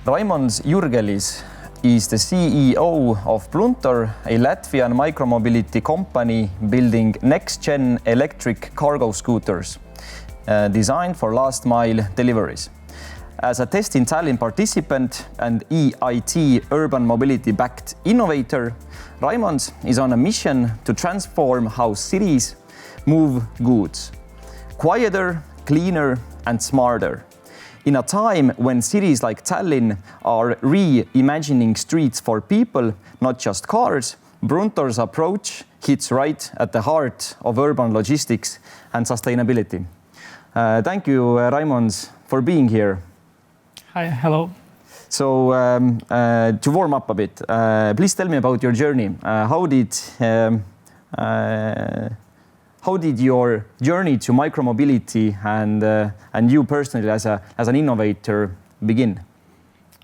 Raimonds Jurgelis is the CEO of Bruntor, a Latvian micromobility company building next-gen electric cargo scooters designed for last-mile deliveries. As a Test in Tallinn participant and EIT urban mobility-backed innovator, Raimonds is on a mission to transform how cities move goods. Quieter, cleaner, and smarter. In a time when cities like Tallinn are reimagining streets for people, not just cars, Bruntor's approach hits right at the heart of urban logistics and sustainability. Thank you, Raimonds, for being here. Hi, hello. So, to warm up a bit, please tell me about your journey. How did your journey to micromobility and you personally as an innovator begin?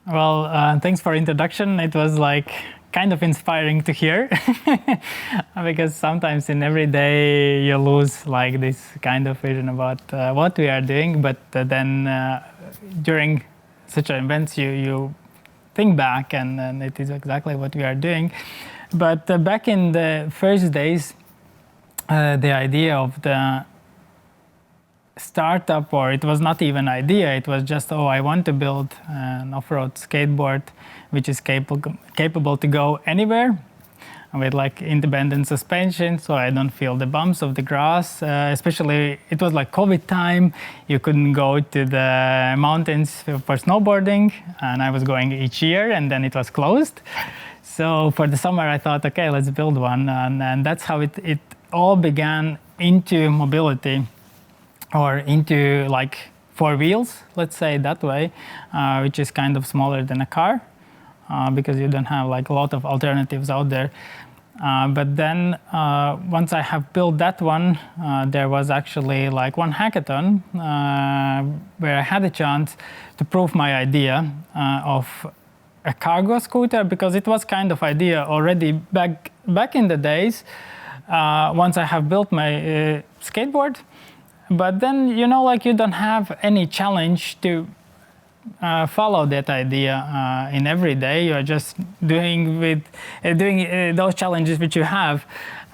Well, thanks for introduction. It was like kind of inspiring to hear because sometimes in every day you lose like this kind of vision about what we are doing, but then during such events you think back and it is exactly what we are doing. But back in the first days, the idea of the startup, or it was not even an idea, it was just, I want to build an off-road skateboard which is capable to go anywhere with like independent suspension, so I don't feel the bumps of the grass. Especially it was like COVID time, you couldn't go to the mountains for snowboarding, and I was going each year and then it was closed. So for the summer I thought, okay, let's build one, and that's how it all began into mobility, or into like four wheels, let's say that way, which is kind of smaller than a car because you don't have like a lot of alternatives out there. But then once I have built that one, there was actually like one hackathon where I had a chance to prove my idea of a cargo scooter, because it was kind of idea already back in the days. Once I have built my skateboard, but then you don't have any challenge to follow that idea in every day. You're just doing those challenges which you have.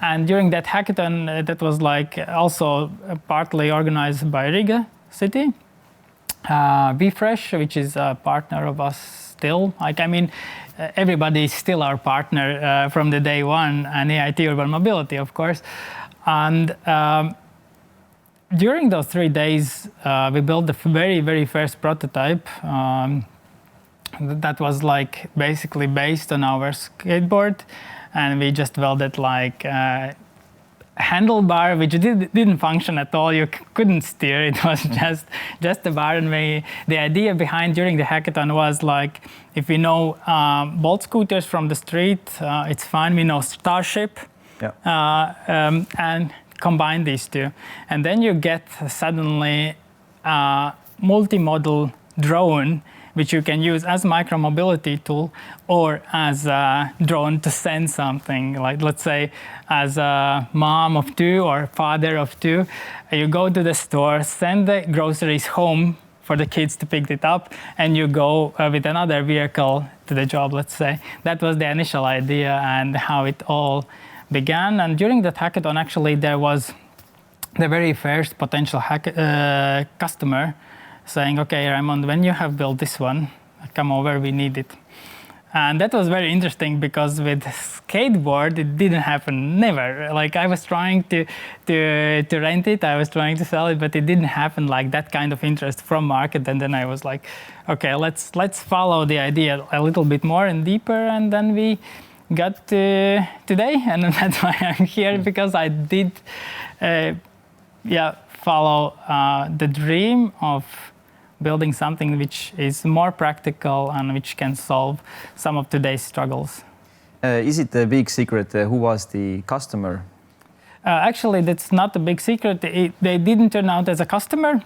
And during that hackathon, that was like also partly organized by Riga city, BeFresh, which is a partner of us still. Everybody is still our partner from the day one, and EIT Urban Mobility, of course. And during those 3 days, we built the very, very first prototype that was like basically based on our skateboard, and we just welded like a handlebar which didn't function at all. You couldn't steer. It was just a bar. And the idea behind during the hackathon was like, if we know Bolt scooters from the street, it's fine. We know Starship, and combine these two, and then you get suddenly a multimodal drone which you can use as micromobility tool or as a drone to send something. Like, let's say, as a mom of 2 or father of 2, you go to the store, send the groceries home for the kids to pick it up, and you go with another vehicle to the job, let's say. That was the initial idea and how it all began. And during that hackathon, actually, there was the very first potential customer saying, okay, Raimond, when you have built this one, come over, we need it. And that was very interesting because with skateboard, it didn't happen, never. Like, I was trying to rent it, I was trying to sell it, but it didn't happen like that kind of interest from market. And then I was like, okay, let's follow the idea a little bit more and deeper. And then we got to today, and that's why I'm here, because I did follow the dream of building something which is more practical and which can solve some of today's struggles. Is it a big secret who was the customer? Actually, that's not a big secret. They didn't turn out as a customer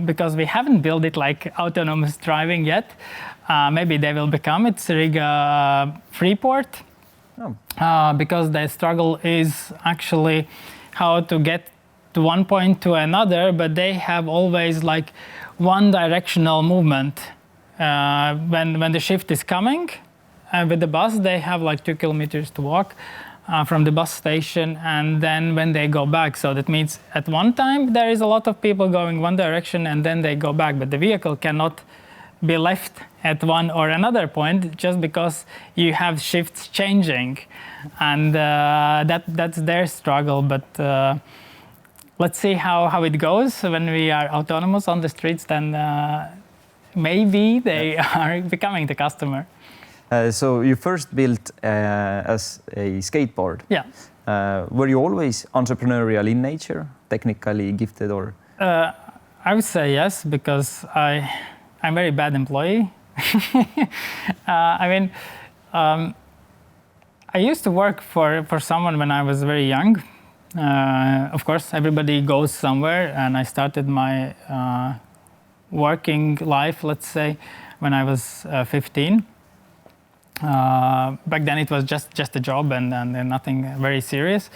because we haven't built it like autonomous driving yet. Maybe they will become. It's Riga Freeport. Because the struggle is actually how to get to one point to another, but they have always like one directional movement when the shift is coming, with the bus, they have like 2 kilometers to walk from the bus station, and then when they go back, so that means at one time there is a lot of people going one direction and then they go back, but the vehicle cannot be left at one or another point just because you have shifts changing, and that's their struggle. But let's see how it goes when we are autonomous on the streets. Then maybe they are becoming the customer. So you first built as a skateboard. Yeah. Were you always entrepreneurial in nature, technically gifted, or? I would say yes, because I'm a very bad employee. I used to work for someone when I was very young. Of course, everybody goes somewhere, and I started my working life, let's say, when I was 15. Back then it was just a job and nothing very serious.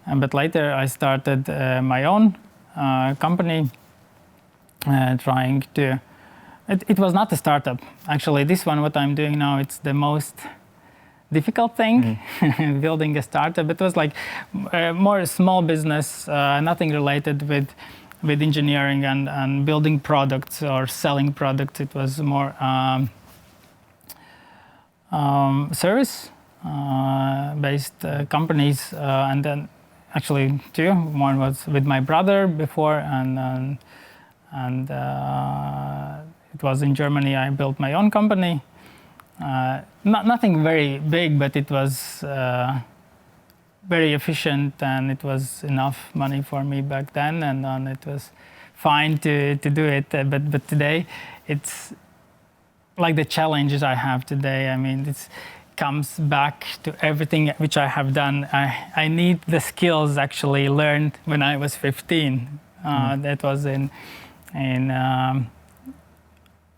But later I started my own company, trying to... It was not a startup. Actually, this one, what I'm doing now, it's the most difficult thing, building a startup. It was like more a small business, nothing related with engineering and building products or selling products. It was more service-based companies, and then actually two. One was with my brother before, and it was in Germany. I built my own company. Nothing very big, but it was very efficient, and it was enough money for me back then, and it was fine to do it. But today, it's like the challenges I have today. I mean, it comes back to everything which I have done. I need the skills actually learned when I was 15. That was in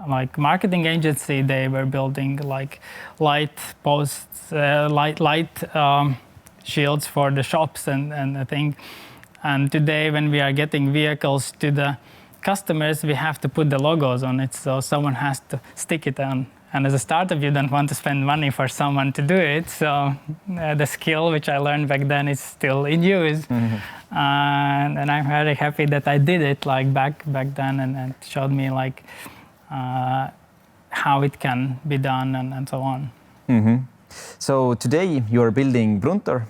like marketing agency. They were building like light posts, light shields for the shops and I think. And today, when we are getting vehicles to the customers, we have to put the logos on it, so someone has to stick it on. And as a startup, you don't want to spend money for someone to do it. So the skill which I learned back then is still in use. And I'm very happy that I did it like back then, and it showed me like how it can be done and so on. So today you are building Bruntor.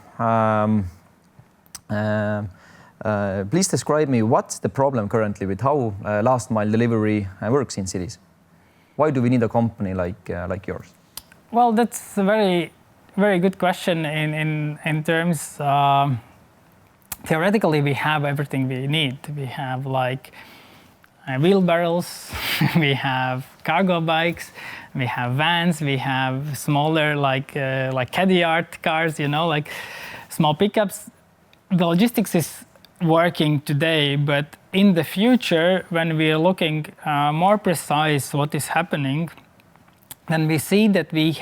Please describe me what's the problem currently with how last mile delivery works in cities. Why do we need a company like yours? Well, that's a very, very good question. In terms, theoretically, we have everything we need. We have like wheelbarrows, we have cargo bikes, we have vans, we have smaller like caddy art cars, like small pickups. The logistics is working today, but in the future, when we are looking more precise what is happening, then we see that we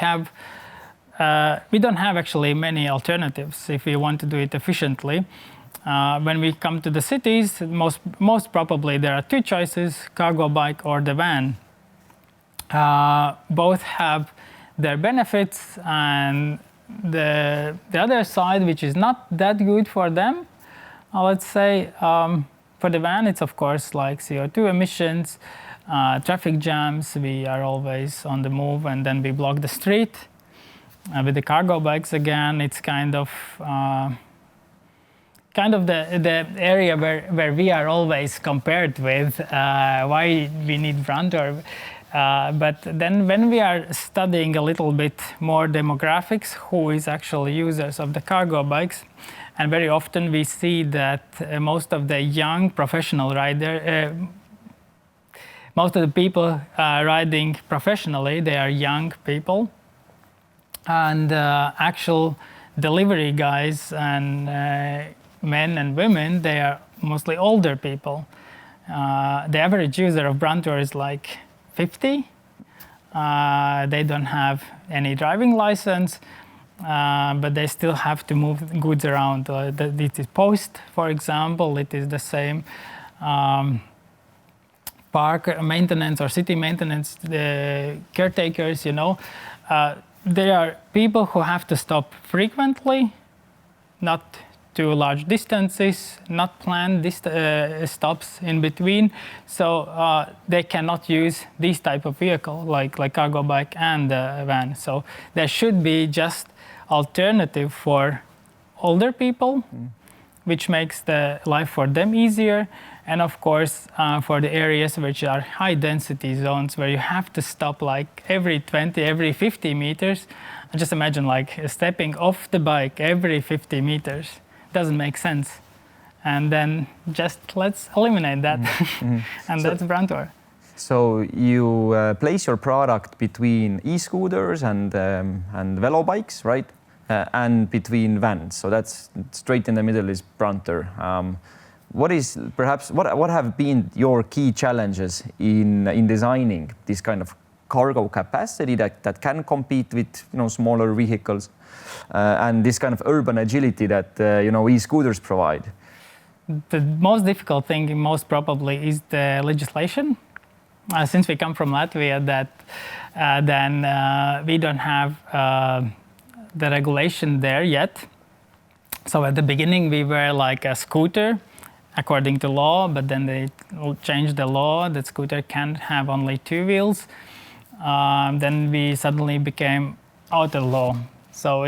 don't have actually many alternatives if we want to do it efficiently. When we come to the cities, most probably there are two choices: cargo bike or the van. Both have their benefits, and the other side, which is not that good for them. Let's say for the van, it's of course like CO2 emissions, traffic jams. We are always on the move, and then we block the street. With the cargo bikes, again, it's kind of the area where we are always compared with. Why we need Bruntor. But then when we are studying a little bit more demographics, who is actually users of the cargo bikes, and very often we see that most of the young professional most of the people riding professionally, they are young people. And actual delivery guys and men and women, they are mostly older people. The average user of Bruntor is like 50. They don't have any driving license, but they still have to move goods around. It is post, for example, it is the same. park maintenance or city maintenance, the caretakers, they are people who have to stop frequently, not to large distances, not planned stops in between. So they cannot use this type of vehicle like cargo bike and van. So there should be just alternative for older people, which makes the life for them easier. And of course, for the areas which are high density zones where you have to stop like every 20, every 50 meters. Just imagine like stepping off the bike every 50 meters. Doesn't make sense. And then just let's eliminate that. And so, that's Bruntor. So you place your product between e-scooters and velo bikes, right? And between vans. So that's straight in the middle is Bruntor. What have been your key challenges in designing this kind of cargo capacity that can compete with smaller vehicles and this kind of urban agility that e-scooters provide? The most difficult thing, most probably, is the legislation. Since we come from Latvia, then we don't have the regulation there yet. So at the beginning, we were like a scooter according to law, but then they changed the law that scooter can't have only 2 wheels. Then we suddenly became out of law. So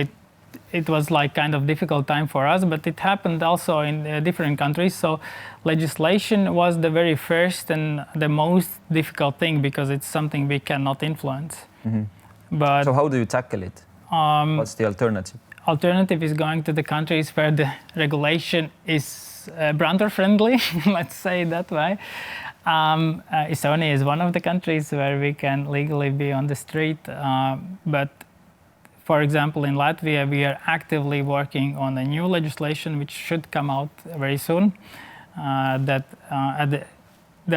it was like kind of difficult time for us, but it happened also in different countries. So legislation was the very first and the most difficult thing because it's something we cannot influence. But so how do you tackle it? What's the alternative? Alternative is going to the countries where the regulation is Bruntor friendly, let's say it that way. Estonia is one of the countries where we can legally be on the street. But for example, in Latvia, we are actively working on a new legislation which should come out very soon. There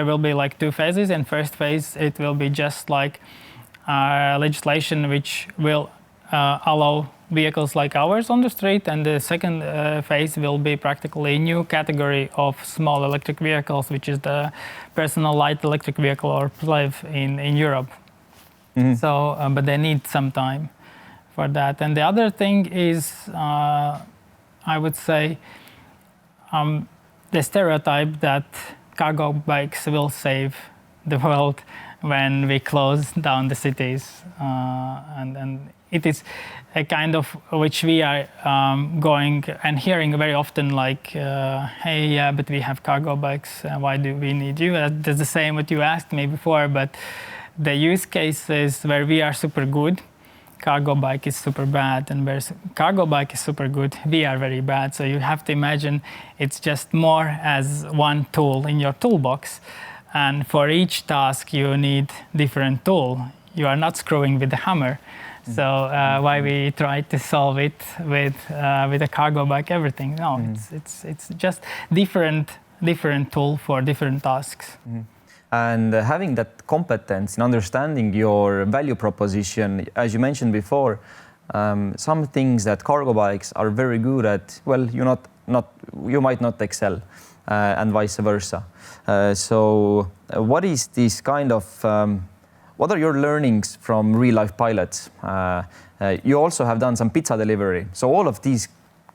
will be like 2 phases. In first phase, it will be just like legislation which will allow vehicles like ours on the street, and the second phase will be practically a new category of small electric vehicles, which is the personal light electric vehicle or PLEV in Europe. So, but they need some time for that. And the other thing is, I would say, the stereotype that cargo bikes will save the world when we close down the cities, and it is a kind of which we are going and hearing very often, like, hey, yeah, but we have cargo bikes, why do we need you? That's the same what you asked me before, but the use cases where we are super good, cargo bike is super bad, and where cargo bike is super good, we are very bad. So you have to imagine it's just more as one tool in your toolbox, and for each task you need different tool. You are not screwing with the hammer. So why we try to solve it with a cargo bike, everything? No, it's just different tool for different tasks. And having that competence in understanding your value proposition, as you mentioned before, some things that cargo bikes are very good at, well, you might not excel, and vice versa. So what is this kind of what are your learnings from real-life pilots? You also have done some pizza delivery. So all of these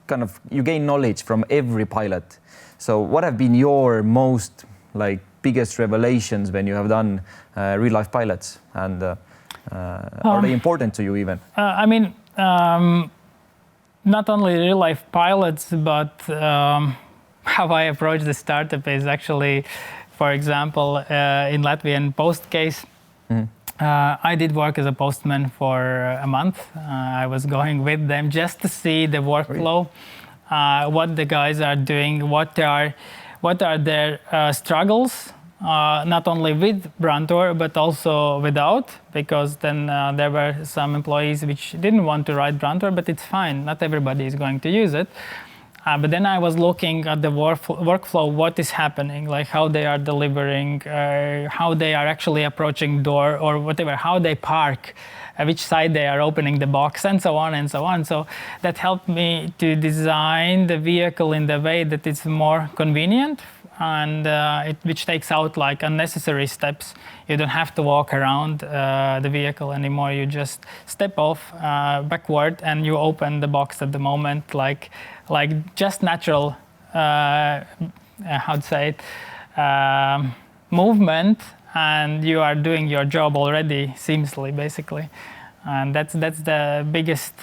kind of, you gain knowledge from every pilot. So what have been your most biggest revelations when you have done real-life pilots? And are they important to you even? I mean, not only real-life pilots, but how I approach the startup is actually, for example, in Latvian post case, I did work as a postman for a month. I was going with them just to see the workflow, what the guys are doing, what are their struggles, not only with Bruntor, but also without, because then there were some employees which didn't want to ride Bruntor, but it's fine. Not everybody is going to use it. But then I was looking at the workflow, what is happening, like how they are delivering, how they are actually approaching door or whatever, how they park, which side they are opening the box, and so on and so on. So that helped me to design the vehicle in the way that it's more convenient and which takes out like unnecessary steps. You don't have to walk around the vehicle anymore. You just step off backward and you open the box at the moment, like just natural, how to say it, movement, and you are doing your job already seamlessly, basically. And that's the biggest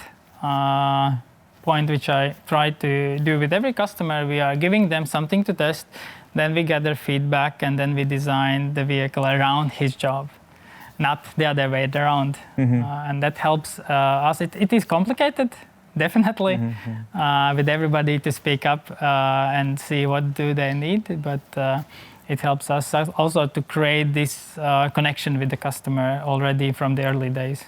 point which I try to do with every customer. We are giving them something to test, then we gather feedback, and then we design the vehicle around his job, not the other way around. And that helps us. It is complicated, definitely, with everybody to speak up and see what do they need, but it helps us also to create this connection with the customer already from the early days.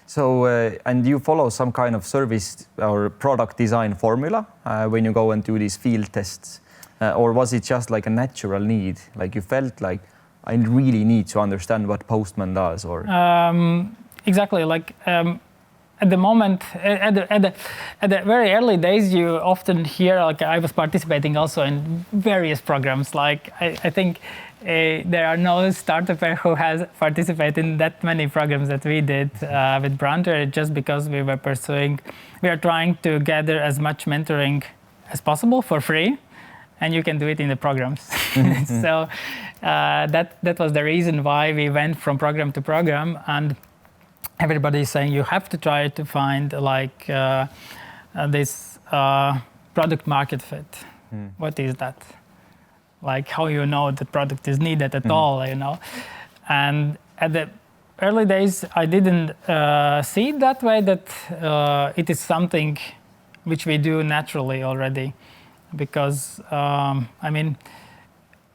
So, and you follow some kind of service or product design formula when you go and do these field tests? Or was it just like a natural need? Like you felt like, I really need to understand what Postman does? Or exactly. Like at the moment, at the very early days, you often hear, like I was participating also in various programs. Like I think there are no startupper who has participated in that many programs that we did with Bruntor, just because we are trying to gather as much mentoring as possible for free, and you can do it in the programs. So that was the reason why we went from program to program, and everybody is saying you have to try to find like this product market fit. What is that? Like how you know the product is needed at all, you know? And at the early days, I didn't see it that way, that it is something which we do naturally already. Because, I mean,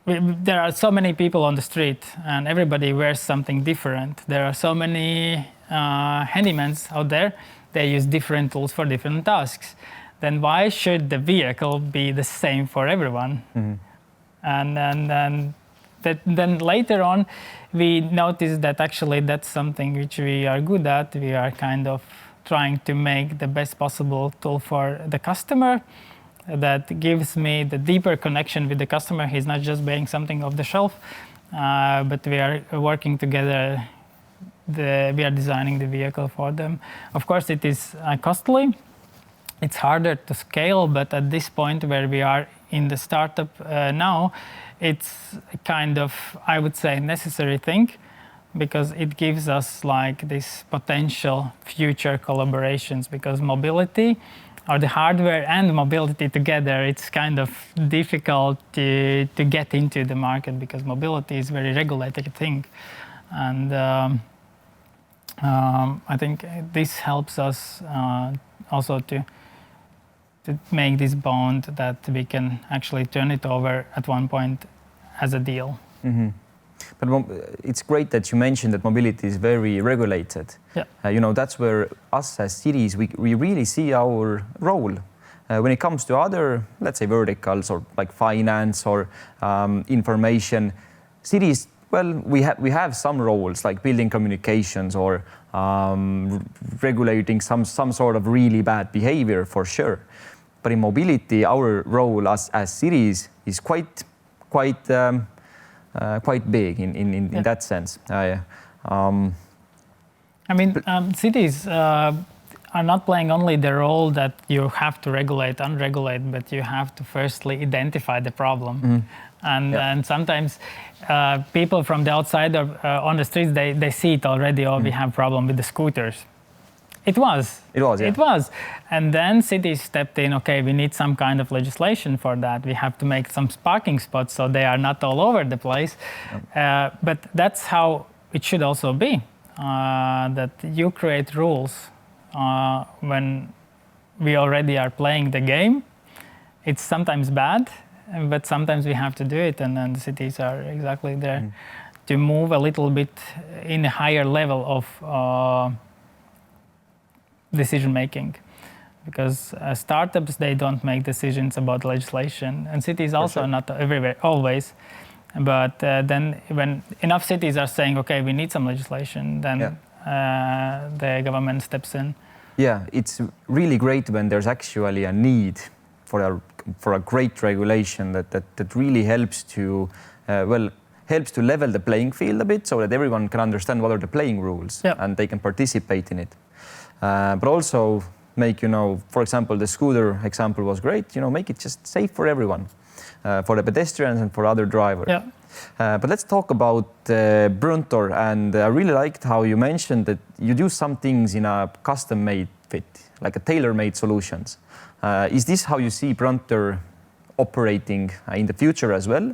there are so many people on the street and everybody wears something different. There are so many handymans out there. They use different tools for different tasks. Then why should the vehicle be the same for everyone? And then later on, we noticed that actually that's something which we are good at. We are kind of trying to make the best possible tool for the customer that gives me the deeper connection with the customer. He's not just buying something off the shelf, but we are working together. We are designing the vehicle for them. Of course, it is costly. It's harder to scale, but at this point where we are in the startup now, it's kind of, I would say, necessary thing, because it gives us like this potential future collaborations, because mobility, or the hardware and mobility together, it's kind of difficult to get into the market, because mobility is a very regulated thing. And I think this helps us also to make this bond that we can actually turn it over at one point as a deal. But it's great that you mentioned that mobility is very regulated. Yeah. You know, that's where us as cities, we really see our role. When it comes to other, let's say, verticals or like finance or information, cities, well, we have some roles like building communications or regulating some sort of really bad behavior, for sure. But in mobility, our role as cities is quite big in that sense. I mean, cities are not playing only the role that you have to regulate, unregulate, but you have to firstly identify the problem. And sometimes people from the outside on the streets, they see it already. Oh, we have problem with the scooters. It was. And then cities stepped in, okay, we need some kind of legislation for that. We have to make some parking spots so they are not all over the place. But that's how it should also be, that you create rules when we already are playing the game. It's sometimes bad, but sometimes we have to do it, and then the cities are exactly there to move a little bit in a higher level of decision making, because startups, they don't make decisions about legislation, and cities also not everywhere always, but then when enough cities are saying, okay, we need some legislation, then the government steps in. Yeah, it's really great when there's actually a need for for a great regulation that really helps to helps to level the playing field a bit so that everyone can understand what are the playing rules and they can participate in it. But also make, for example, the scooter example was great, make it just safe for everyone, for the pedestrians and for other drivers. Yeah. But let's talk about Bruntor, and I really liked how you mentioned that you do some things in a custom-made fit, like a tailor-made solutions. Is this how you see Bruntor operating in the future as well?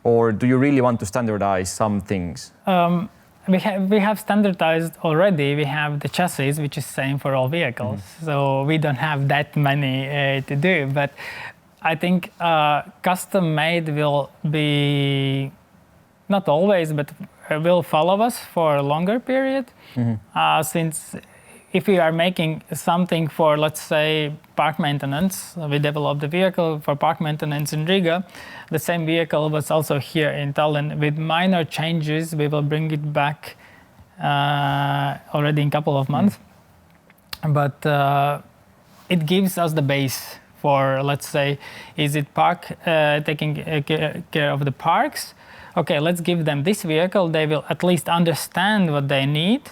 Or do you really want to standardize some things? We have standardized already. We have the chassis, which is same for all vehicles. So we don't have that many to do. But I think custom made will be, not always, but will follow us for a longer period. Since if we are making something for, let's say, park maintenance, we developed the vehicle for park maintenance in Riga. The same vehicle was also here in Tallinn. With minor changes, we will bring it back already in a couple of months. But it gives us the base for, let's say, is it park taking care of the parks? Okay, let's give them this vehicle. They will at least understand what they need.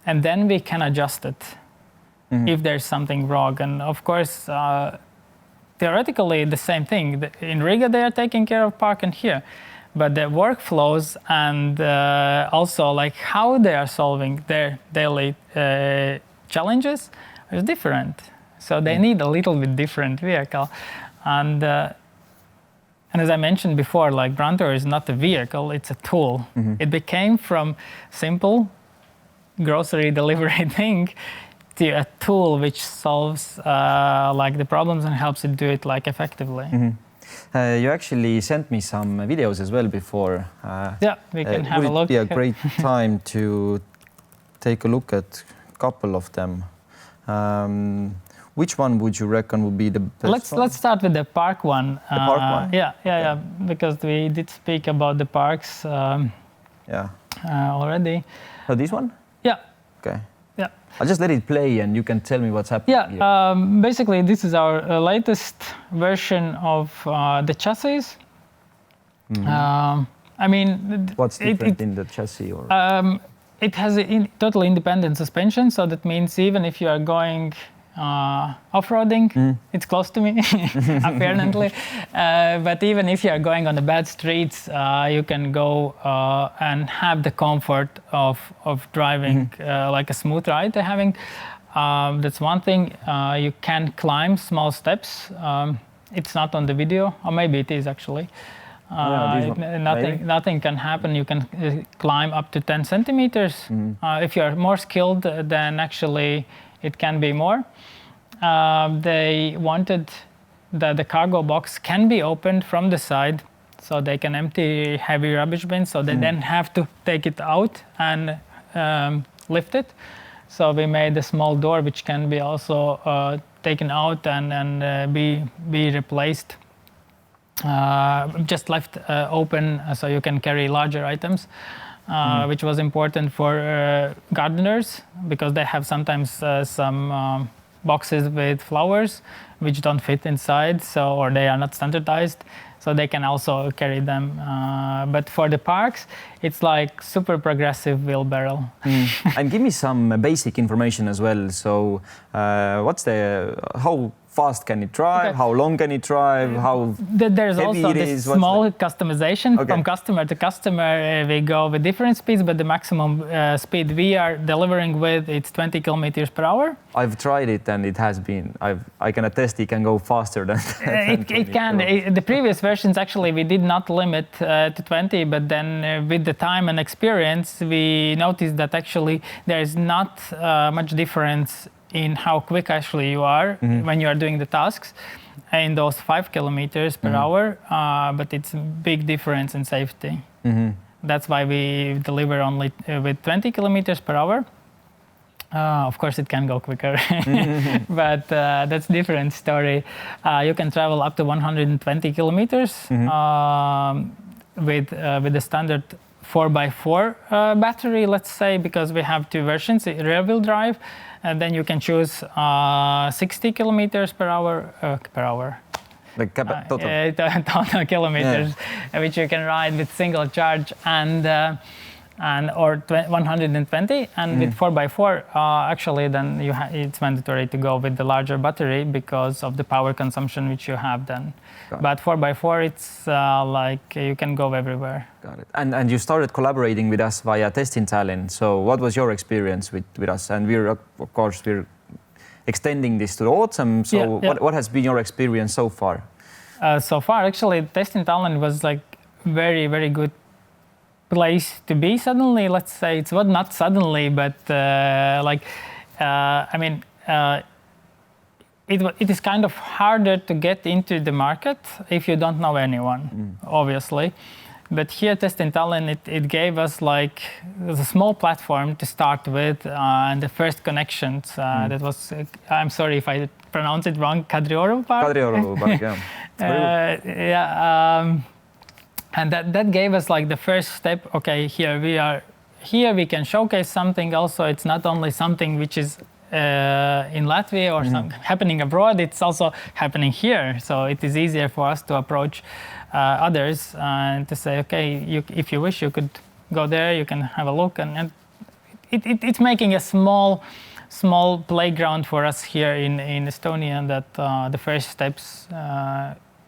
And then we can adjust it if there's something wrong. And of course, theoretically, the same thing. In Riga, they are taking care of park and here. But the workflows and also like how they are solving their daily challenges is different. So they need a little bit different vehicle. And as I mentioned before, like Bruntor is not a vehicle, it's a tool. It became from simple grocery delivery thing to a tool which solves like the problems and helps it do it like effectively. You actually sent me some videos as well before. Yeah, we can have a look. Would it be a great time to take a look at a couple of them? Which one would you reckon would be the best? Let's start with the park one. The park one? Yeah, because we did speak about the parks already. Oh, this one? Yeah. Okay. Yeah. I'll just let it play and you can tell me what's happening. Yeah, basically this is our latest version of the chassis. I mean, what's different in the chassis? Or? It has a totally independent suspension, so that means even if you are going off-roading, it's close to me, apparently. But even if you are going on the bad streets, you can go and have the comfort of driving like a smooth ride they're having. That's one thing. You can climb small steps. It's not on the video, or maybe it is actually. Nothing can happen. You can climb up to 10 centimeters. If you are more skilled, then actually it can be more. They wanted that the cargo box can be opened from the side, so they can empty heavy rubbish bins, so they then have to take it out and lift it. So we made a small door which can be also taken out and be replaced. Just left open so you can carry larger items, which was important for gardeners because they have sometimes some boxes with flowers which don't fit inside, or they are not standardized, so they can also carry them. But for the parks, it's like super progressive wheelbarrow. And give me some basic information as well. So how fast can it drive? Okay. How long can it drive? How There's heavy also it this is? small customization from customer to customer. We go with different speeds, but the maximum speed we are delivering with, it's 20 kilometers per hour. I've tried it and it has been, I can attest it can go faster than it can. The previous versions, actually, we did not limit to 20, but then with the time and experience, we noticed that actually there is not much difference in how quick actually you are when you are doing the tasks in those 5 kilometers per hour, but it's a big difference in safety. That's why we deliver only with 20 kilometers per hour. Of course, it can go quicker, but that's a different story. You can travel up to 120 kilometers with the standard 4x4 battery, let's say, because we have two versions, rear-wheel drive, and then you can choose 60 kilometers per hour, Like total? Total kilometers, which you can ride with single charge or 120, and with 4x4 actually then it's mandatory to go with the larger battery because of the power consumption which you have then. But 4x4 it's like you can go everywhere. Got it. And you started collaborating with us via Test in Tallinn. So what was your experience with us? And we're extending this to the autumn. So what has been your experience so far? So far actually Test in Tallinn was like very, very good place to be suddenly. Let's say it's not suddenly, but it is kind of harder to get into the market if you don't know anyone, obviously. But here, Test in Tallinn, it gave us like a small platform to start with, and the first connections. That was, I'm sorry if I pronounce it wrong, Kadrioru Park. Kadrioru Park, yeah. And that gave us like the first step. Okay, here we are. Here we can showcase something. Also, it's not only something which is in Latvia or happening abroad. It's also happening here. So it is easier for us to approach others and to say, okay, if you wish, you could go there. You can have a look, and it's making a small playground for us here in Estonia. That the first steps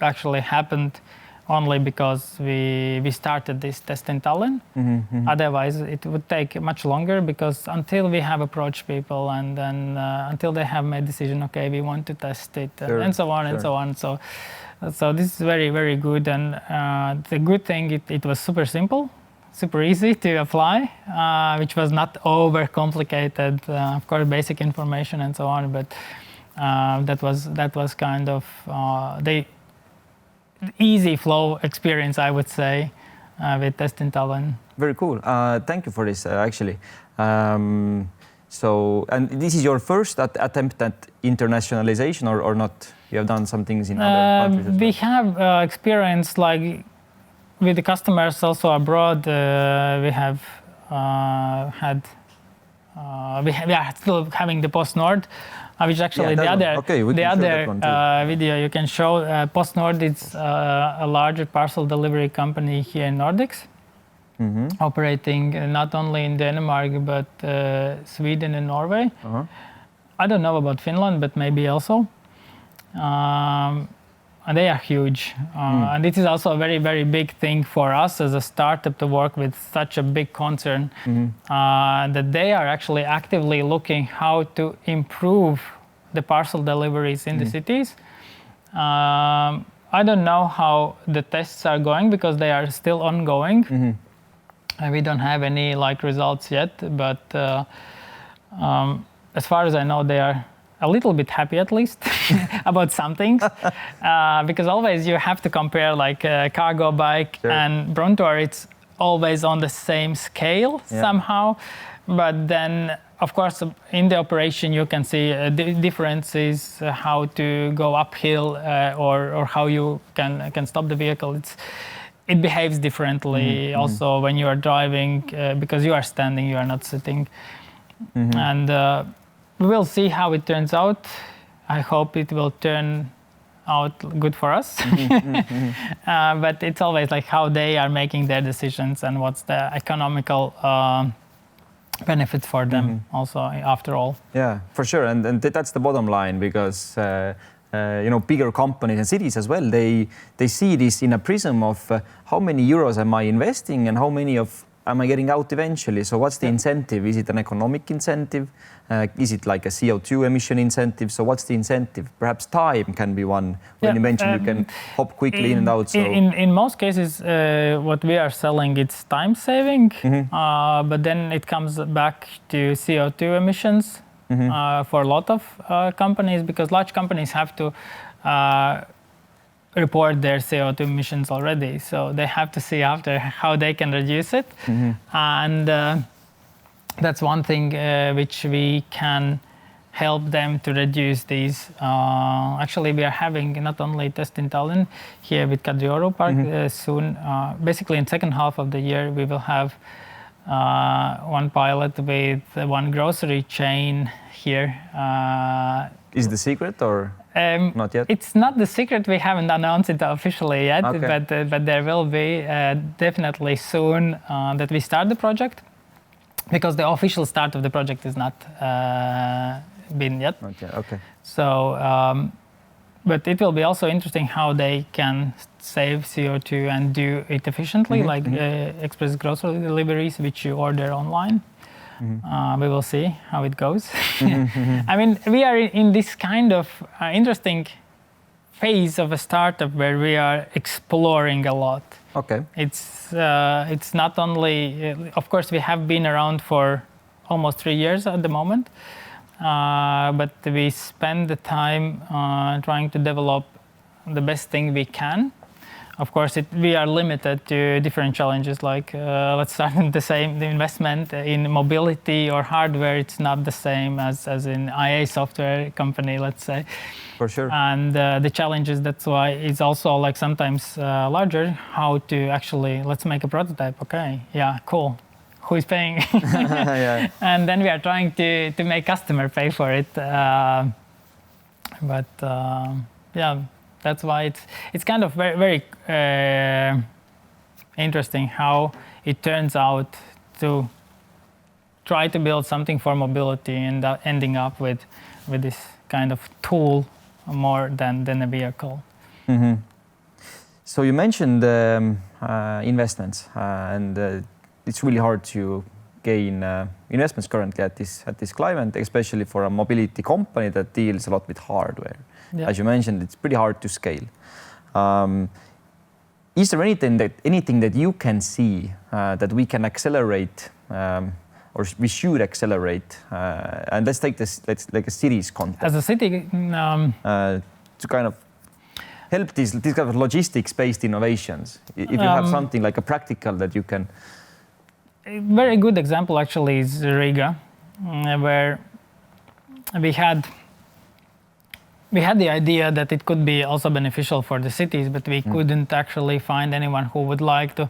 actually happened only because we started this Test in Tallinn. Otherwise, it would take much longer because until we have approached people and then until they have made decision, okay, we want to test it and so on and so on. So this is very, very good. And the good thing, it was super simple, super easy to apply, which was not over complicated. Of course, basic information and so on, but that was kind of the easy flow experience, I would say, with Test in Tallinn. Very cool. Thank you for this, actually. So, and this is your first attempt at internationalization, or not? You have done some things in other countries as well? We have experience like with the customers also abroad. We have had. We are still having the Post Nord, which actually the other video you can show. Post Nord is a larger parcel delivery company here in Nordics, operating not only in Denmark but Sweden and Norway. I don't know about Finland, but maybe also. And they are huge. And it is also a very, very big thing for us as a startup to work with such a big concern, that they are actually actively looking how to improve the parcel deliveries in the cities. I don't know how the tests are going because they are still ongoing. And we don't have any like results yet, but as far as I know, they are a little bit happy at least about some things, because always you have to compare like a cargo bike and Bruntor. It's always on the same scale somehow, but then of course in the operation you can see differences, how to go uphill or how you can stop the vehicle. It behaves differently also when you are driving, because you are standing, you are not sitting. And we will see how it turns out. I hope it will turn out good for us. But it's always like how they are making their decisions and what's the economical benefit for them also after all. Yeah, for sure. And that's the bottom line, because bigger companies and cities as well, they see this in a prism of how many euros am I investing and how many am I getting out eventually? So what's the incentive? Is it an economic incentive? Is it like a CO2 emission incentive? So what's the incentive? Perhaps time can be one. When you mentioned you can hop quickly in and out. So in most cases, what we are selling, it's time saving, but then it comes back to CO2 emissions for a lot of companies, because large companies have to report their CO2 emissions already. So they have to see after how they can reduce it. And that's one thing which we can help them to reduce these. Actually, we are having not only Test in Tallinn here with Kadrioru Park soon. Basically, in second half of the year, we will have one pilot with one grocery chain here. Is the secret or? Not yet? It's not the secret. We haven't announced it officially yet, Okay. but there will be definitely soon that we start the project, because the official start of the project is not been yet. Not yet, okay. So, but it will be also interesting how they can save CO2 and do it efficiently, like express grocery deliveries, which you order online. We will see how it goes. I mean, we are in this kind of interesting phase of a startup where we are exploring a lot. Okay. It's not only, of course, we have been around for almost 3 years at the moment, but we spend the time trying to develop the best thing we can. Of course, we are limited to different challenges, like let's start with the investment in mobility or hardware. It's not the same as in IA software company, let's say. For sure. And the challenges, that's why it's also like sometimes larger, how to actually, let's make a prototype. Okay, yeah, cool. Who is paying? Yeah. And then we are trying to make customer pay for it. But yeah, that's why it's kind of very, very interesting how it turns out to try to build something for mobility and ending up with this kind of tool more than a vehicle. So you mentioned investments, and it's really hard to gain investments currently at this climate, especially for a mobility company that deals a lot with hardware. Yeah. As you mentioned, it's pretty hard to scale. Is there anything that you can see that we can accelerate, or we should accelerate? And let's take this, like a city's context. As a city, to kind of help these kind of logistics-based innovations. If you have something like a practical that you can. A very good example actually is Riga, where we had the idea that it could be also beneficial for the cities, but we couldn't actually find anyone who would like to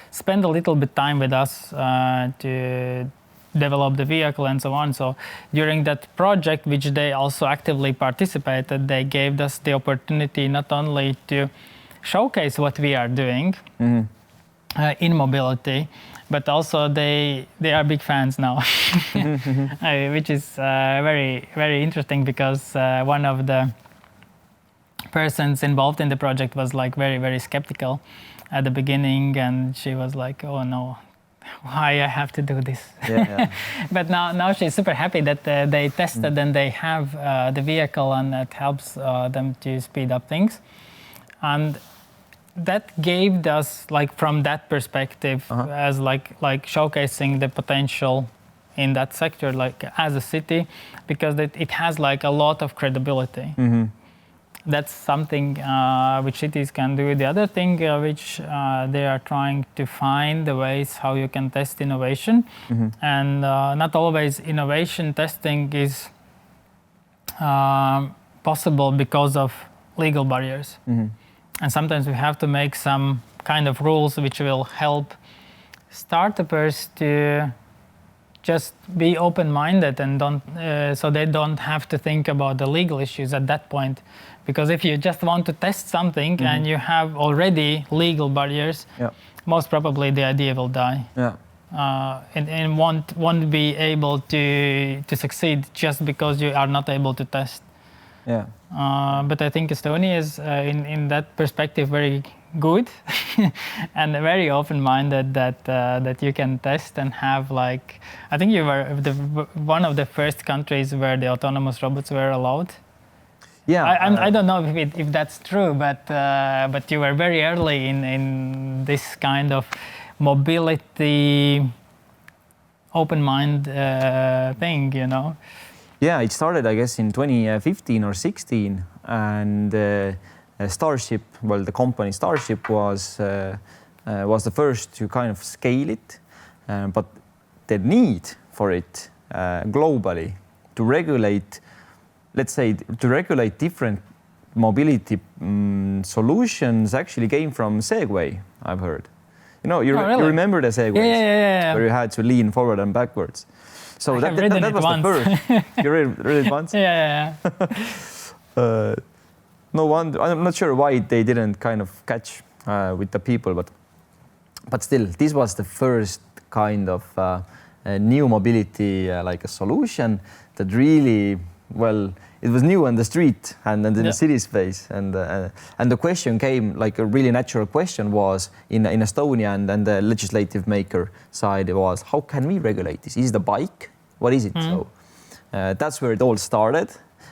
spend a little bit time with us to develop the vehicle and so on. So during that project, which they also actively participated, they gave us the opportunity not only to showcase what we are doing in mobility, but also they are big fans now, which is very, very interesting, because one of the persons involved in the project was like very, very skeptical at the beginning, and she was like, oh no, why I have to do this? Yeah. But now she's super happy that they tested and they have the vehicle, and it helps them to speed up things. And that gave us, like, from that perspective, as like showcasing the potential in that sector, like as a city, because it has like a lot of credibility. That's something which cities can do. The other thing which they are trying to find the ways how you can test innovation, and not always innovation testing is possible because of legal barriers. And sometimes we have to make some kind of rules which will help startups to just be open-minded and so they don't have to think about the legal issues at that point. Because if you just want to test something and you have already legal barriers, most probably the idea will die. And won't be able to succeed just because you are not able to test. But I think Estonia is, in that perspective, very good and very open-minded that you can test and have, like, I think you were one of the first countries where the autonomous robots were allowed. I don't know if that's true, but you were very early in this kind of mobility, open mind thing, you know. Yeah, it started, I guess, in 2015 or 16, and Starship, well, the company Starship was the first to kind of scale it, but the need for it globally to regulate, let's say, to regulate different mobility solutions actually came from Segway, I've heard. You know, you remember the Segways? Yeah. Where you had to lean forward and backwards. So that was once. the first. You read it once? Yeah. No wonder. I'm not sure why they didn't kind of catch with the people, but still, this was the first kind of new mobility like a solution that really, well, it was new on the street and in the city space, and the question came, like a really natural question was in Estonia and the legislative maker side was, how can we regulate this? Is it a bike? What is it? So that's where it all started.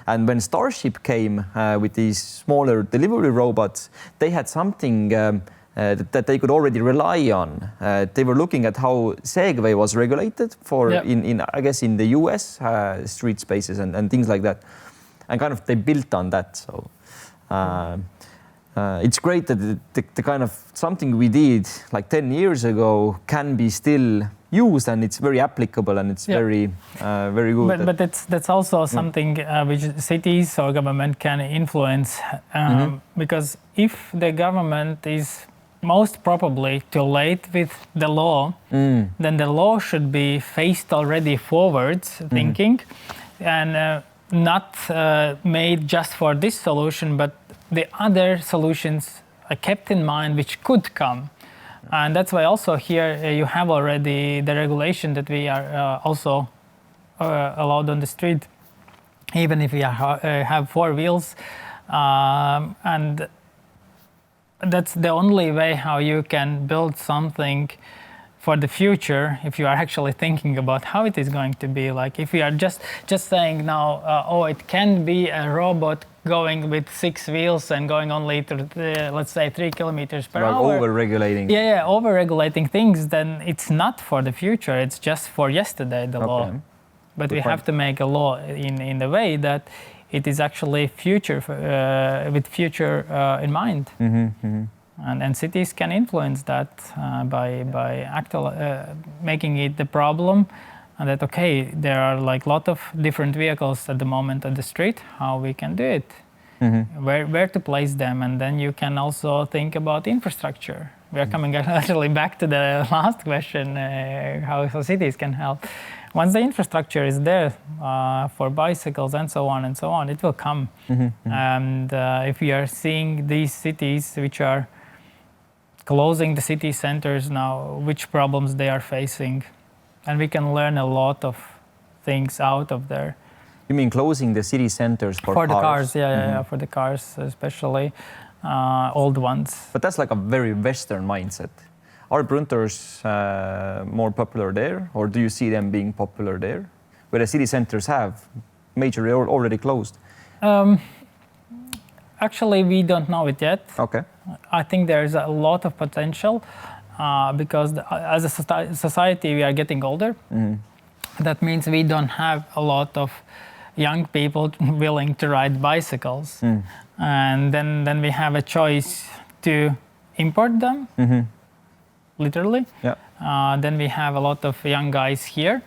And when Starship came with these smaller delivery robots, they had something that they could already rely on. They were looking at how Segway was regulated for in I guess in the US street spaces and things like that, and kind of they built on that. So it's great that the kind of something we did like 10 years ago can be still used, and it's very applicable, and it's very good. But that's also something which cities or government can influence, because if the government is most probably too late with the law, then the law should be faced already forwards thinking, and not made just for this solution, but the other solutions are kept in mind which could come. And that's why also here you have already the regulation that we are also allowed on the street, even if we have 4 wheels. And that's the only way how you can build something for the future, if you are actually thinking about how it is going to be. Like if you are just saying now, it can be a robot going with 6 wheels and going only to, let's say, 3 kilometers per hour. Over-regulating. Yeah, over-regulating things, then it's not for the future, it's just for yesterday, the law. But we have to make a law in the way that it is actually future, with future in mind. And cities can influence that by making it the problem. And that, okay, there are like a lot of different vehicles at the moment on the street, how we can do it, where to place them. And then you can also think about infrastructure. We are coming actually back to the last question, how cities can help. Once the infrastructure is there for bicycles and so on, it will come. And if we are seeing these cities which are closing the city centers now, which problems they are facing, and we can learn a lot of things out of there. You mean closing the city centers for cars? The cars, yeah, for the cars, especially old ones. But that's like a very Western mindset. Are Bruntors more popular there, or do you see them being popular there, where the city centers have majorly already closed? Actually, we don't know it yet. Okay. I think there's a lot of potential. Because as a society we are getting older. That means we don't have a lot of young people willing to ride bicycles. And then we have a choice to import them, literally. Then we have a lot of young guys here.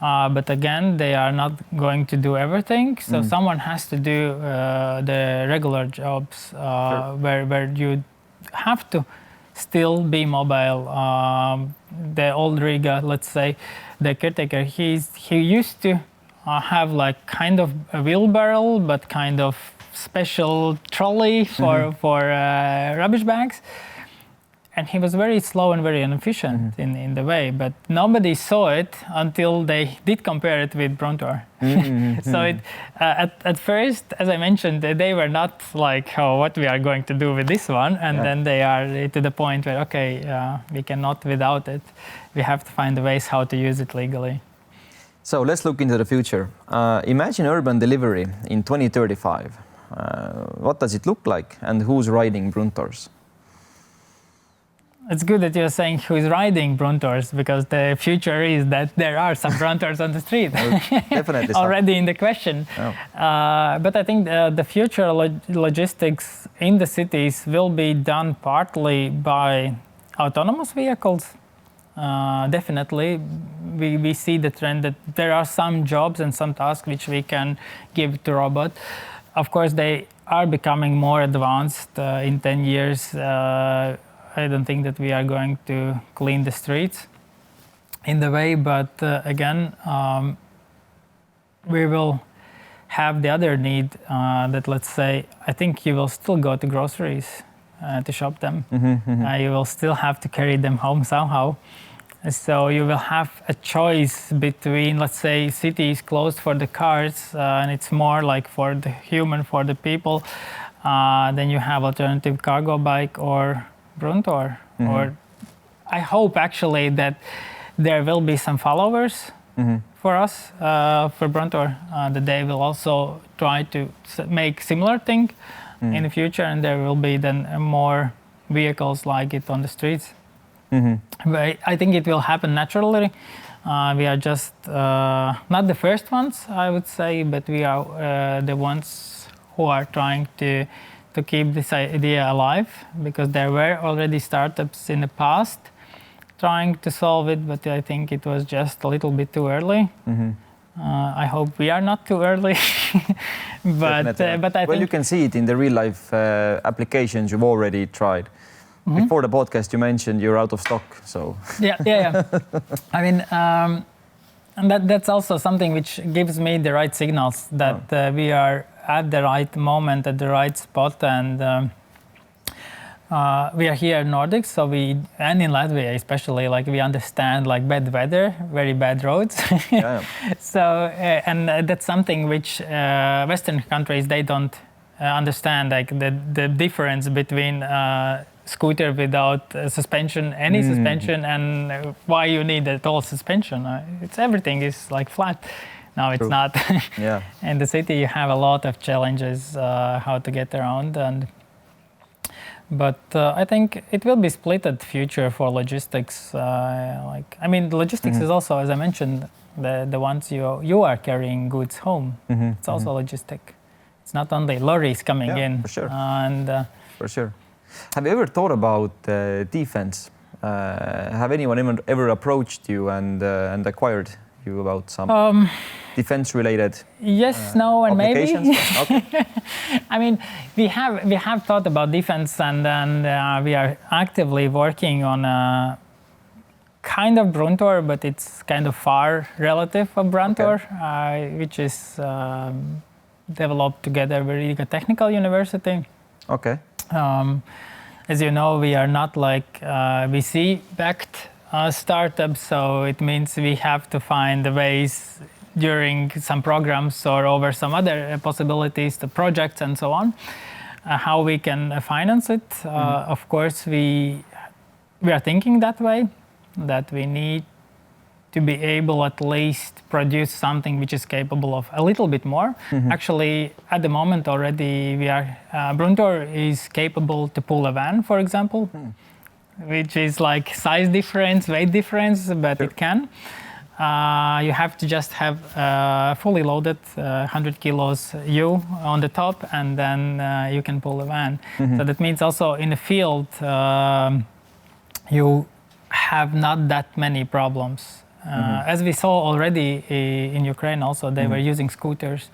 But again, they are not going to do everything. So someone has to do the regular jobs where you have to still be mobile. The old Riga, let's say, the caretaker, he used to have like kind of a wheelbarrow, but kind of special trolley for rubbish bags. And he was very slow and very inefficient in the way, but nobody saw it until they did compare it with Bruntor. So at first, as I mentioned, they were not like, oh, what we are going to do with this one, and then they are to the point where, okay, we cannot without it. We have to find the ways how to use it legally. So let's look into the future. Imagine urban delivery in 2035. What does it look like, and who's riding Bruntors? It's good that you're saying who's riding Bruntors, because the future is that there are some Bruntors on the street. Definitely. Already in the question. But I think the future logistics in the cities will be done partly by autonomous vehicles. Definitely. We see the trend that there are some jobs and some tasks which we can give to robots. Of course, they are becoming more advanced in 10 years. I don't think that we are going to clean the streets in the way, but again, we will have the other need that, let's say, I think you will still go to groceries to shop them. You will still have to carry them home somehow. So you will have a choice between, let's say, cities closed for the cars, and it's more like for the human, for the people. Then you have alternative cargo bike or Bruntor. Or I hope actually that there will be some followers for us, for Bruntor, that they will also try to make similar thing in the future, and there will be then more vehicles like it on the streets. But I think it will happen naturally. We are just not the first ones, I would say, but we are the ones who are trying to keep this idea alive, because there were already startups in the past trying to solve it, but I think it was just a little bit too early. I hope we are not too early. but I think you can see it in the real life applications you've already tried. Before the podcast, you mentioned you're out of stock, so yeah. I mean, and that's also something which gives me the right signals that we are at the right moment, at the right spot, and we are here in Nordics, so and in Latvia especially, like we understand like bad weather, very bad roads. So and that's something which Western countries, they don't understand, like the difference between scooter without suspension, any suspension, and why you need a tall suspension. It's everything is like flat. No, it's not. In the city, you have a lot of challenges how to get around, but I think it will be split at future for logistics. Logistics is also, as I mentioned, the ones you are carrying goods home. It's also logistic. It's not only lorries coming in. For sure. For sure. Have you ever thought about defense? Have anyone ever approached you and acquired you about some defense-related? Yes, no, and maybe. Okay. I mean, we have thought about defense, and we are actively working on a kind of Bruntor, but it's kind of far relative of Bruntor, which is developed together with Riga Technical University. Okay. As you know, we are not like VC-backed startup, so it means we have to find the ways during some programs or over some other possibilities, the projects and so on, how we can finance it. Of course, we are thinking that way, that we need to be able at least produce something which is capable of a little bit more. Actually, at the moment already, Bruntor is capable to pull a van, for example, which is like size difference, weight difference, but it can. You have to just have fully loaded 100 kilos on the top, and then you can pull a van. So that means also in the field, you have not that many problems. As we saw already in Ukraine also, they were using scooters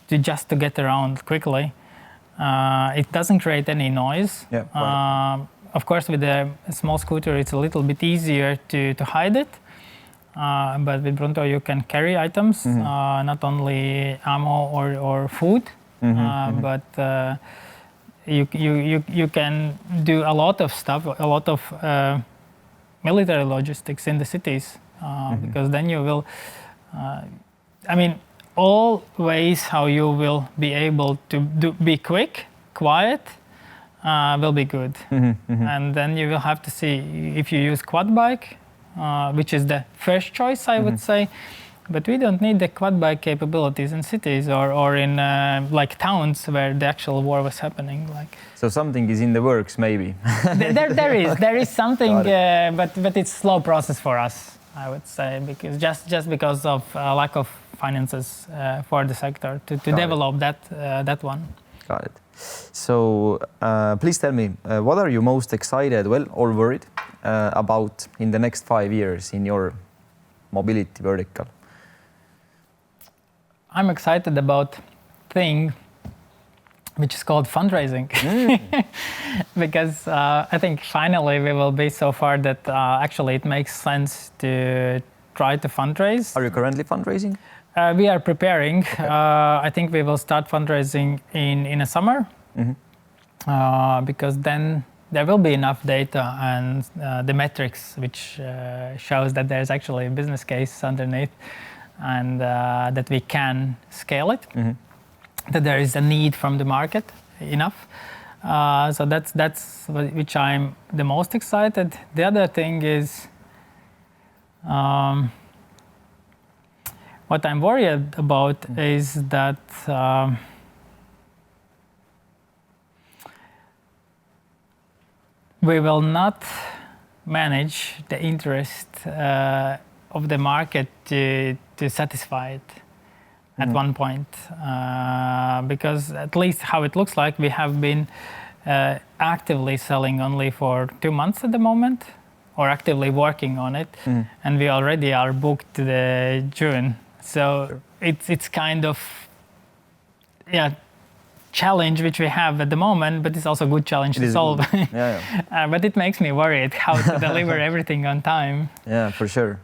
to get around quickly. It doesn't create any noise. Of course, with a small scooter, it's a little bit easier to hide it. But with Bruntor, you can carry items, not only ammo or food, but you can do a lot of stuff, a lot of military logistics in the cities. Because then you will, all ways how you will be able to be quick, quiet, will be good. And then you will have to see if you use quad bike, which is the first choice, I would say. But we don't need the quad bike capabilities in cities or in like towns where the actual war was happening. So something is in the works, maybe. there is something, but it's a slow process for us, I would say, because just because of lack of finances for the sector to develop that one. Got it. So please tell me, what are you most excited, or worried about in the next 5 years in your mobility vertical? I'm excited about thing which is called fundraising. Because I think finally we will be so far that actually it makes sense to try to fundraise. Are you currently fundraising? We are preparing. Okay. I think we will start fundraising in the summer, because then there will be enough data and the metrics which shows that there's actually a business case underneath, and that we can scale it, that there is a need from the market enough. So that's which I'm the most excited. The other thing is, what I'm worried about is that we will not manage the interest of the market to satisfy it at one point. Because at least how it looks like, we have been actively selling only for 2 months at the moment, or actively working on it, and we already are booked to the June. So it's kind of challenge which we have at the moment, but it's also a good challenge to solve. But it makes me worried how to deliver everything on time. Yeah, for sure.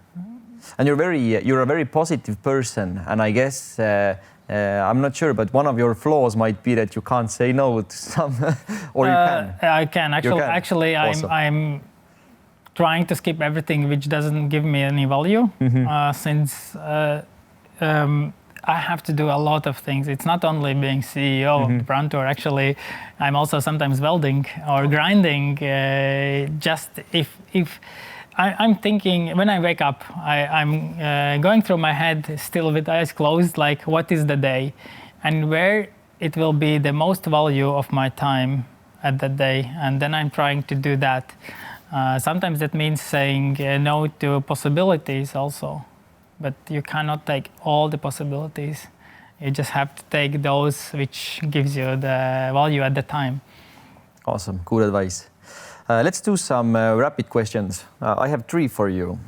And you're a very positive person, and I guess I'm not sure, but one of your flaws might be that you can't say no to some, or you can. I can actually. Actually, awesome. I'm trying to skip everything which doesn't give me any value, since I have to do a lot of things. It's not only being CEO of Bruntor. Actually, I'm also sometimes welding or grinding. Just if I'm thinking, when I wake up, I'm going through my head still with eyes closed, like what is the day, and where it will be the most value of my time at that day, and then I'm trying to do that. Sometimes that means saying no to possibilities also. But you cannot take all the possibilities. You just have to take those which gives you the value at the time. Awesome, good advice. Let's do some rapid questions. I have 3 for you.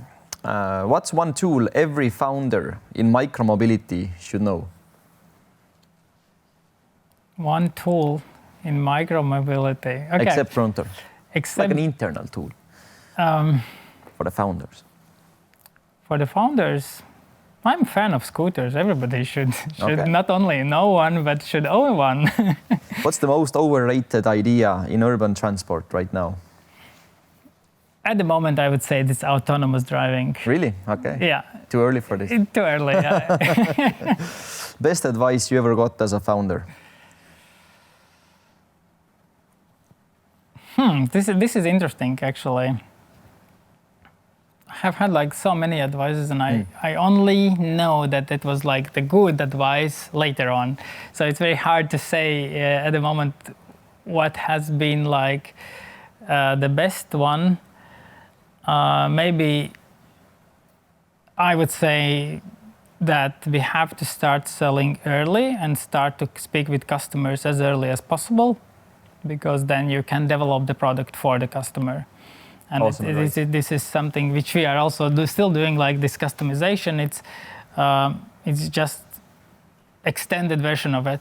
What's one tool every founder in micromobility should know? One tool in micromobility. Okay. Except Bruntor. Like an internal tool for the founders. For the founders, I'm a fan of scooters. Everybody should not only know one, but should own one. What's the most overrated idea in urban transport right now? At the moment, I would say it's autonomous driving. Really? Okay. Yeah. Too early for this? Too early, yeah. Best advice you ever got as a founder? This is interesting, actually. I have had like so many advices, and I only know that it was like the good advice later on. So it's very hard to say at the moment what has been like the best one. Maybe I would say that we have to start selling early and start to speak with customers as early as possible, because then you can develop the product for the customer. And awesome, this is something which we are also still doing, like this customization. It's just extended version of it,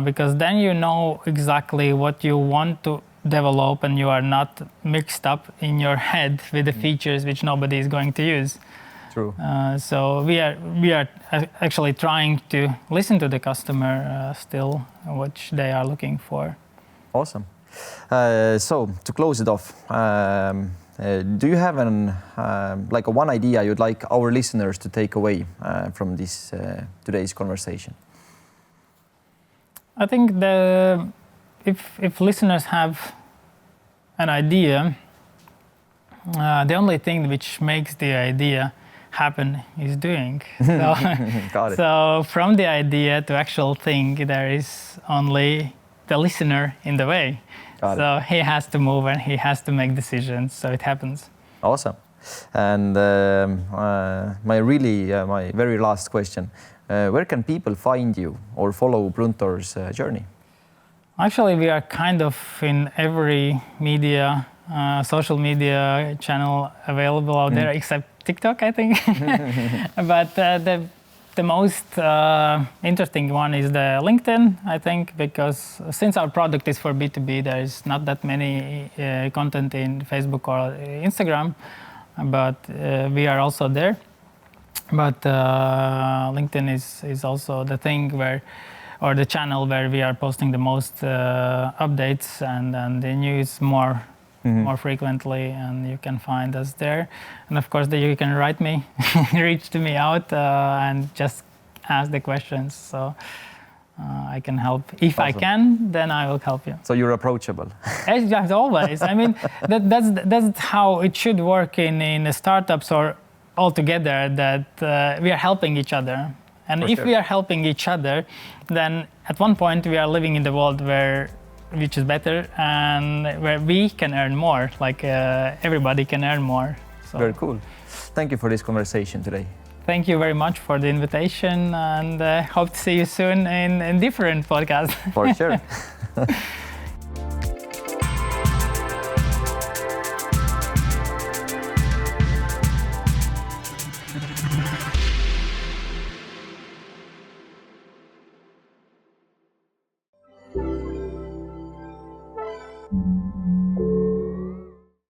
because then you know exactly what you want to develop, and you are not mixed up in your head with the features which nobody is going to use. True. So we are actually trying to listen to the customer still, which they are looking for. Awesome. So to close it off, do you have one idea you'd like our listeners to take away from this today's conversation? I think if listeners have an idea, the only thing which makes the idea happen is doing. So, got it. So from the idea to actual thing, there is only the listener in the way. So he has to move and he has to make decisions, so it happens. Awesome. And my very last question, where can people find you or follow Bruntor's journey? Actually, we are kind of in every media, social media channel available out there, except TikTok, I think. But the most interesting one is the LinkedIn, I think, because since our product is for B2B, there is not that many content in Facebook or Instagram, but we are also there. But LinkedIn is also the thing where, or the channel where we are posting the most updates and the news more frequently, and you can find us there. And of course, you can write me, reach to me out, and just ask the questions. So I can help. If I can, then I will help you. So you're approachable. As always. I mean, that's how it should work in startups or altogether, that we are helping each other. And if we are helping each other, then at one point we are living in the world which is better and where we can earn more, like everybody can earn more. So. Very cool. Thank you for this conversation today. Thank you very much for the invitation, and hope to see you soon in different podcasts. For sure.